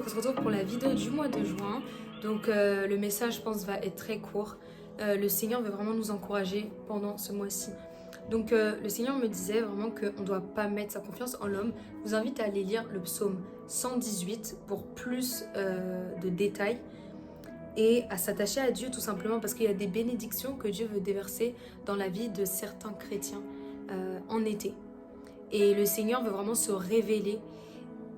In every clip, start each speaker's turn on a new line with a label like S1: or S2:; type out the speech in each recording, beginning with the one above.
S1: on se retrouve pour la vidéo du mois de juin. Donc le message, je pense, va être très court. Le Seigneur veut vraiment nous encourager pendant ce mois-ci. Donc le Seigneur me disait vraiment qu'on ne doit pas mettre sa confiance en l'homme. Je vous invite à aller lire le psaume 118 pour plus de détails et à s'attacher à Dieu tout simplement parce qu'il y a des bénédictions que Dieu veut déverser dans la vie de certains chrétiens en été. Et le Seigneur veut vraiment se révéler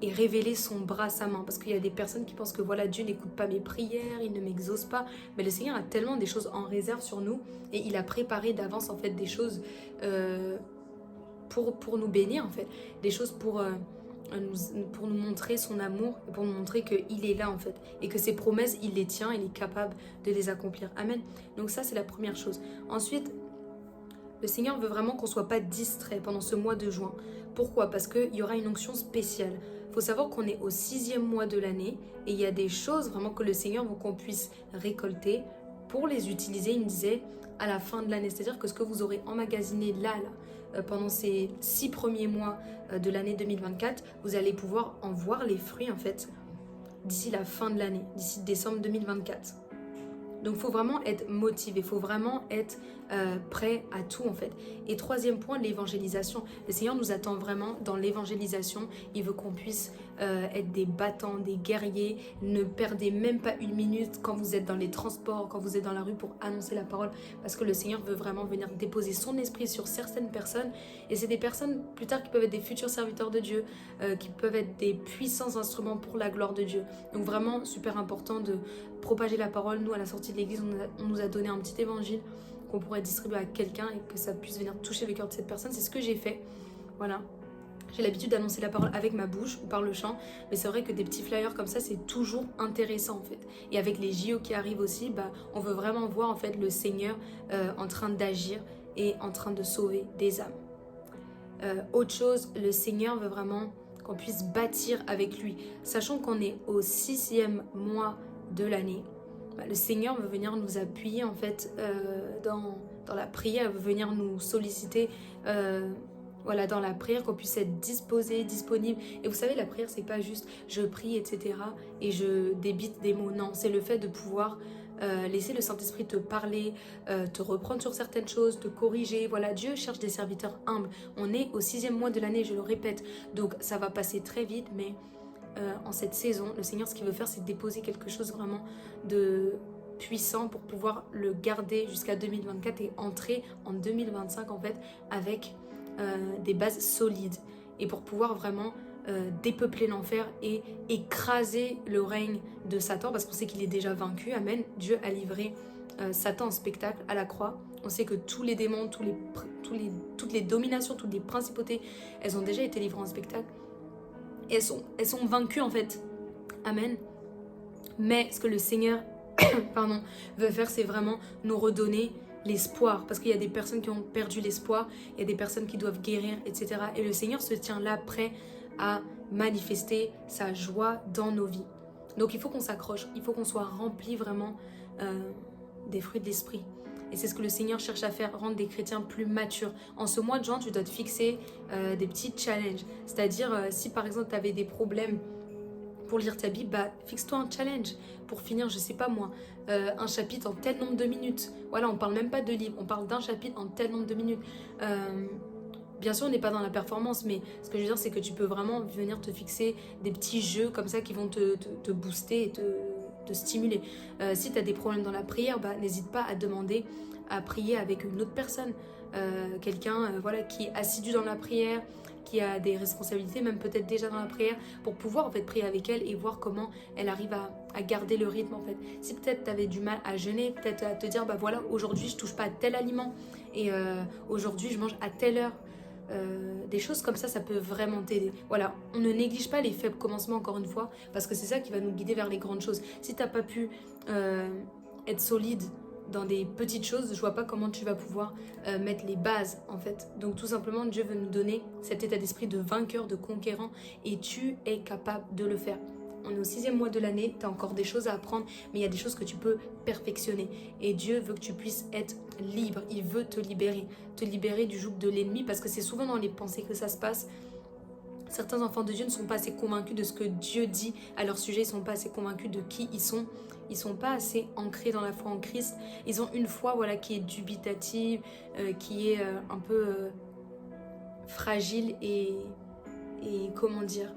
S1: et révéler son bras, sa main. Parce qu'il y a des personnes qui pensent que voilà, Dieu n'écoute pas mes prières, il ne m'exauce pas. Mais le Seigneur a tellement des choses en réserve sur nous et il a préparé d'avance en fait des choses pour nous bénir en fait. Des choses pour nous montrer son amour et pour nous montrer qu'il est là en fait. Et que ses promesses, il les tient, il est capable de les accomplir. Amen. Donc ça, c'est la première chose. Ensuite, le Seigneur veut vraiment qu'on ne soit pas distrait pendant ce mois de juin. Pourquoi? Parce qu'il y aura une onction spéciale. Il faut savoir qu'on est au 6e mois de l'année et il y a des choses vraiment que le Seigneur veut qu'on puisse récolter pour les utiliser, il me disait, à la fin de l'année. C'est-à-dire que ce que vous aurez emmagasiné là pendant ces 6 premiers mois de l'année 2024, vous allez pouvoir en voir les fruits en fait d'ici la fin de l'année, d'ici décembre 2024. Donc il faut vraiment être motivé, il faut vraiment être prêt à tout en fait. Et troisième point, l'évangélisation. Le Seigneur nous attend vraiment dans l'évangélisation. Il veut qu'on puisse être des battants, des guerriers. Ne perdez même pas une minute quand vous êtes dans les transports, quand vous êtes dans la rue pour annoncer la parole. Parce que le Seigneur veut vraiment venir déposer son esprit sur certaines personnes. Et c'est des personnes plus tard qui peuvent être des futurs serviteurs de Dieu, qui peuvent être des puissants instruments pour la gloire de Dieu. Donc vraiment super important de propager la parole. Nous, à la sortie de l'église, on nous a donné un petit évangile qu'on pourrait distribuer à quelqu'un et que ça puisse venir toucher le cœur de cette personne. C'est ce que j'ai fait. Voilà. J'ai l'habitude d'annoncer la parole avec ma bouche ou par le chant, mais c'est vrai que des petits flyers comme ça, c'est toujours intéressant en fait. Et avec les JO qui arrivent aussi, on veut vraiment voir en fait le Seigneur en train d'agir et en train de sauver des âmes. Autre chose, le Seigneur veut vraiment qu'on puisse bâtir avec lui. Sachant qu'on est au 6e mois de l'année, le Seigneur veut venir nous appuyer en fait dans la prière, il veut venir nous solliciter dans la prière, qu'on puisse être disposé, disponible. Et vous savez, la prière, c'est pas juste je prie, etc. et je débite des mots. Non, c'est le fait de pouvoir laisser le Saint-Esprit te parler, te reprendre sur certaines choses, te corriger. Voilà, Dieu cherche des serviteurs humbles. On est au 6e mois de l'année, je le répète. Donc ça va passer très vite, mais en cette saison, le Seigneur, ce qu'il veut faire, c'est déposer quelque chose vraiment de puissant pour pouvoir le garder jusqu'à 2024 et entrer en 2025 en fait avec des bases solides et pour pouvoir vraiment dépeupler l'enfer et écraser le règne de Satan parce qu'on sait qu'il est déjà vaincu. Amen. Dieu a livré Satan en spectacle à la croix. On sait que tous les démons, toutes les dominations, toutes les principautés, elles ont déjà été livrées en spectacle. Et elles sont vaincues en fait. Amen. Mais ce que le Seigneur veut faire, c'est vraiment nous redonner l'espoir. Parce qu'il y a des personnes qui ont perdu l'espoir, il y a des personnes qui doivent guérir, etc. Et le Seigneur se tient là prêt à manifester sa joie dans nos vies. Donc il faut qu'on s'accroche, il faut qu'on soit rempli vraiment des fruits de l'esprit. Et c'est ce que le Seigneur cherche à faire, rendre des chrétiens plus matures. En ce mois de juin, tu dois te fixer des petits challenges. C'est-à-dire, si par exemple, tu avais des problèmes pour lire ta Bible, fixe-toi un challenge pour finir, je sais pas moi, un chapitre en tel nombre de minutes. Voilà, on parle même pas de livre, on parle d'un chapitre en tel nombre de minutes. Bien sûr, on n'est pas dans la performance, mais ce que je veux dire, c'est que tu peux vraiment venir te fixer des petits jeux comme ça qui vont te booster et te stimuler. Si tu as des problèmes dans la prière, n'hésite pas à demander à prier avec une autre personne. Quelqu'un qui est assidu dans la prière, qui a des responsabilités, même peut-être déjà dans la prière, pour pouvoir en fait prier avec elle et voir comment elle arrive à garder le rythme en fait. Si peut-être tu avais du mal à jeûner, peut-être à te dire aujourd'hui je touche pas à tel aliment et aujourd'hui je mange à telle heure. Des choses comme ça, ça peut vraiment t'aider. Voilà, on ne néglige pas les faibles commencements encore une fois, parce que c'est ça qui va nous guider vers les grandes choses. Si t'as pas pu être solide dans des petites choses, je vois pas comment tu vas pouvoir mettre les bases en fait. Donc tout simplement, Dieu veut nous donner cet état d'esprit de vainqueur, de conquérant, et tu es capable de le faire. On est au 6e mois de l'année, tu as encore des choses à apprendre, mais il y a des choses que tu peux perfectionner. Et Dieu veut que tu puisses être libre, il veut te libérer du joug de l'ennemi, parce que c'est souvent dans les pensées que ça se passe. Certains enfants de Dieu ne sont pas assez convaincus de ce que Dieu dit à leur sujet, ils ne sont pas assez convaincus de qui ils sont. Ils ne sont pas assez ancrés dans la foi en Christ. Ils ont une foi qui est dubitative, qui est un peu fragile et comment dire,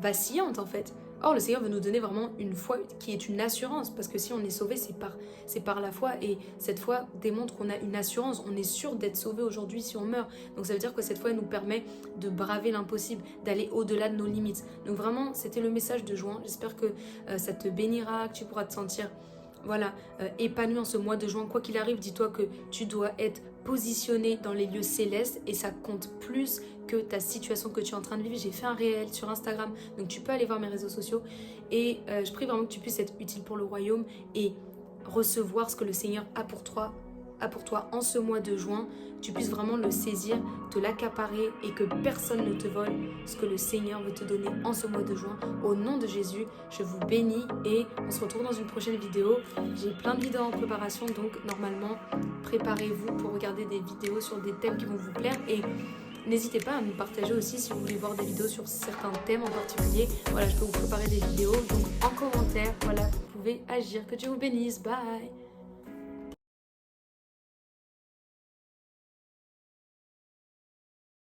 S1: vacillante en fait. Or, le Seigneur veut nous donner vraiment une foi qui est une assurance, parce que si on est sauvé, c'est par la foi, et cette foi démontre qu'on a une assurance, on est sûr d'être sauvé aujourd'hui si on meurt. Donc ça veut dire que cette foi elle nous permet de braver l'impossible, d'aller au-delà de nos limites. Donc vraiment, c'était le message de juin. J'espère que ça te bénira, que tu pourras te sentir épanoui en ce mois de juin. Quoi qu'il arrive, dis-toi que tu dois être positionné dans les lieux célestes et ça compte plus que ta situation que tu es en train de vivre. J'ai fait un réel sur Instagram, donc tu peux aller voir mes réseaux sociaux et je prie vraiment que tu puisses être utile pour le royaume et recevoir ce que le Seigneur a pour toi en ce mois de juin. Tu puisses vraiment le saisir, te l'accaparer et que personne ne te vole ce que le Seigneur veut te donner en ce mois de juin. Au nom de Jésus, je vous bénis et on se retrouve dans une prochaine vidéo. J'ai plein de vidéos en préparation, donc normalement, préparez-vous pour regarder des vidéos sur des thèmes qui vont vous plaire et n'hésitez pas à me partager aussi si vous voulez voir des vidéos sur certains thèmes en particulier. Voilà, je peux vous préparer des vidéos, donc en commentaire, voilà, vous pouvez agir. Que Dieu vous bénisse, bye!